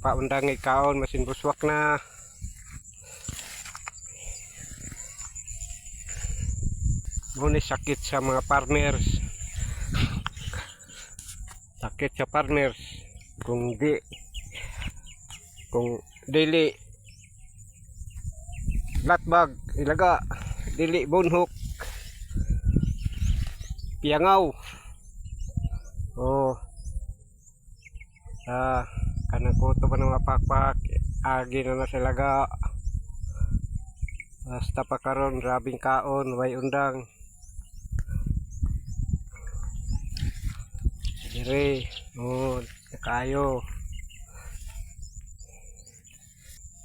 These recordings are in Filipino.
Paundang ikaon masin buswak na. Muna sakit sa mga farmers. Sakit sa farmers kung dili latbag ilaga, dili bunhok, piangaw. Oh. Kanang kuto pa ng mapakpak agi na silaga. Basta pa karon grabing kaon way undang dire. Kayo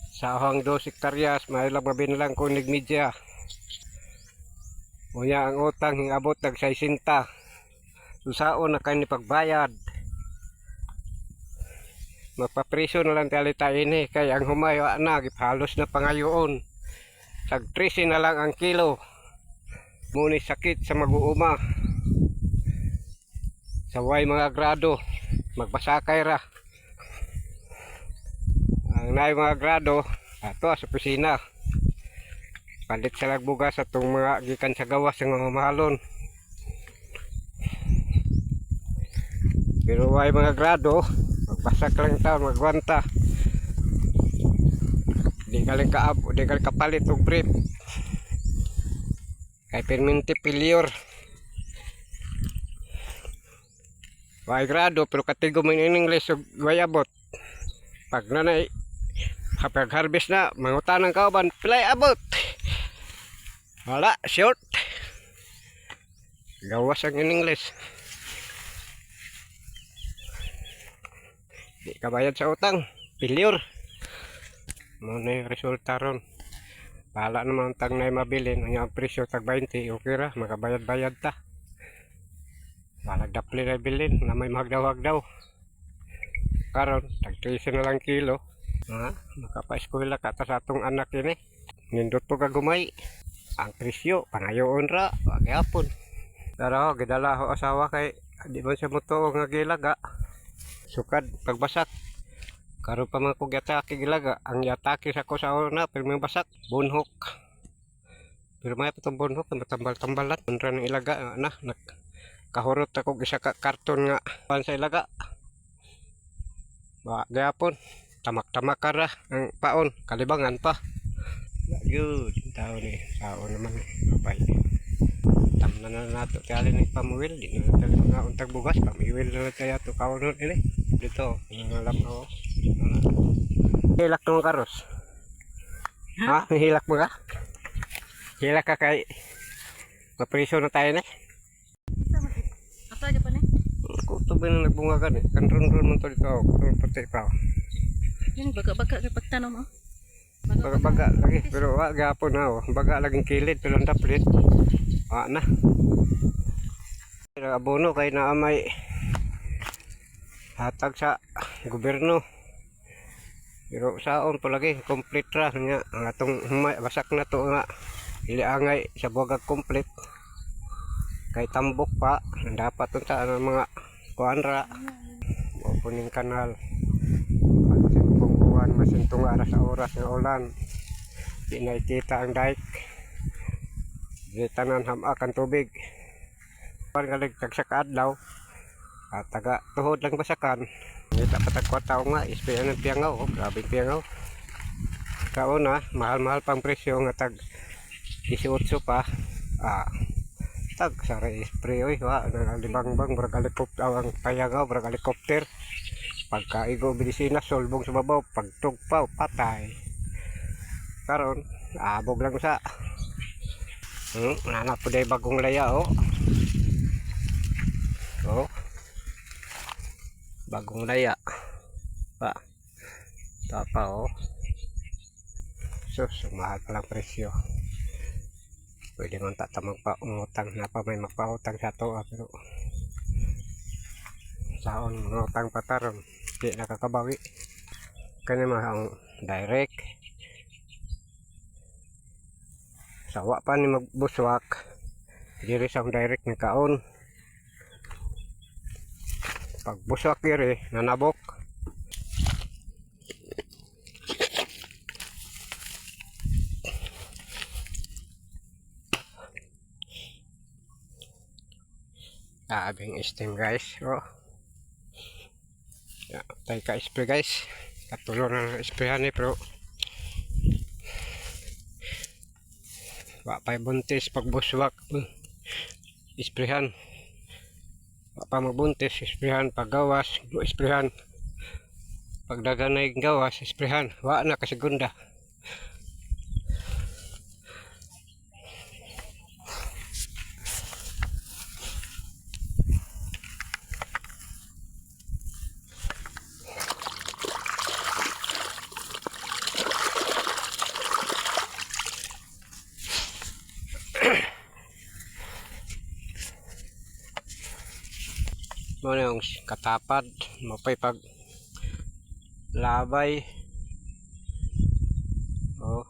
sa hang 2 hektaryas may lang mabinlang kunig media. Unya ang utang hingabot nag 60. Susaon na kani pagbayad. Mapapreso na lang talita ini kay ang humayo na gipalos na pangayoon. Tag 13 na lang ang kilo. Muni sakit sa mag-uuma. Sa way mga grado magbasakay ra. Ang naay mga grado ato sa opisina. Palit sa lagbugas sa itong mga gikan sa gawas ng mga mahalon. Pero way mga grado magbasak lang taon, magwanta. Di galing kapalit og brief. Kay perminti failure. Way grado pero katigo man in English og way abot. Pag nanay kapag harvest na, mangutanang kauban, pilay abot. Wala, short. Gawas ang in English. Di kabayad sa utang, failure. Muna yung resulta ron. Bahala naman tag na mabilin. Ang presyo tag 20, okay ra, makabayad-bayad ta. Balag dapli na bilin na may magdaw-agdaw. Karon tag 13 na lang kilo. Makapa-eskwela ka ta sa atong anak ini. Nindot po kagumay. Ang presyo, pangayoon ra, wagapon. Pero gidala ho asawa kay di man siya moto nga gilaga. Sukad pagbasak. Karon pa man kog yatake gilaga. Ang yatake sa ko sa una pero may basak, bunhok. Pero may patong bunhok na tambal-tambalan. Unra ng ilaga na kahurot ako isa ka karton nga pan sa ilaga. Ba gayapon tamak-tamak ra ang paon, kalibangan pa. Good, tao naman babay. Tamna na nato tali ni pamuwil, di na tali mga untag bugas, pamiwil na tayo to kaunon ini. Dito, alam ko. Hilak ng karos. Ha? Hilak mo ka? Hilak ka kay mapriso na tayo na. Asa aja pa ni? Kuto ba na nagbunga ka ni? Kanron-ron mo to dito. Kung pati pa. Yan, baga-baga kay pagtanom mo. Baga-baga lagi. Pero wag gapon na. Baga laging kilid. Pero ang daplit. Na. Abono kay naamay hatag sa gobyerno. Pero saon pa lagi. Complete ra. Ang atong basak na to nga. Iliangay sa buwagag complete. Kay tambok pa dapat unta ang mga kuanra o puning kanal pagtimpong buwan masintong ara sa oras ng ulan di nakikita ang dike di tanan hamak ang tubig pagalig sa kaadlaw at taga tuhod lang basakan kita patagwa tao nga ispayan ng piangaw grabe piangaw kauna mahal-mahal pang presyo nga tag 18 pa tag sa spray oy wa nalibang-bang brag helicopter ang payagaw brag helicopter pagkaigo medisina solbong sa babaw pagtugpaw patay karon abog lang sa nana puday bagong laya bagong laya pa tapa Sus, mahal palang presyo. Pwede man tatamang paungutang na pa may magpautang sa to pero saon ngutang pataron di nakakabawi. Kani ang direct sawa pa ni magbuswak diri sa direct ni kaon pag buswak diri nanabok. Abing steam guys. Oh. Ya, tayo ka-spray guys. Katulong na sprayan ni pero wa pa'y buntis pag buswak. Isprayan. Wa pa magbuntis, isprayan pag gawas, isprayan. Pag daganay gawas, isprayan. Wa na kasegunda. Mo na yung katapad, mapay pag labay. Oh.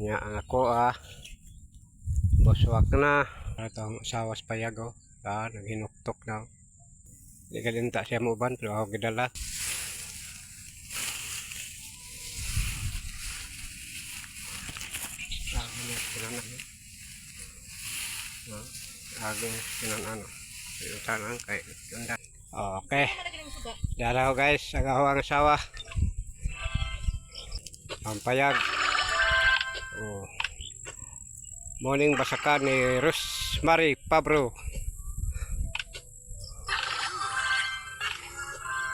Nya ako buswak na. Ito ang asawas payag oh. Naghinuktok na. Di ka din ta siya muuban pero ako gidala. Agong pinanano. Yung tanang kay ganda. Okay. Dala ko guys, agaw ang asawa. Pampayag. Oh. Morning basakan ni Rosemary Pabro.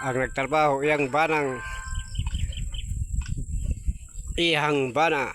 Ang nagtrabaho iyang banang ihang bana.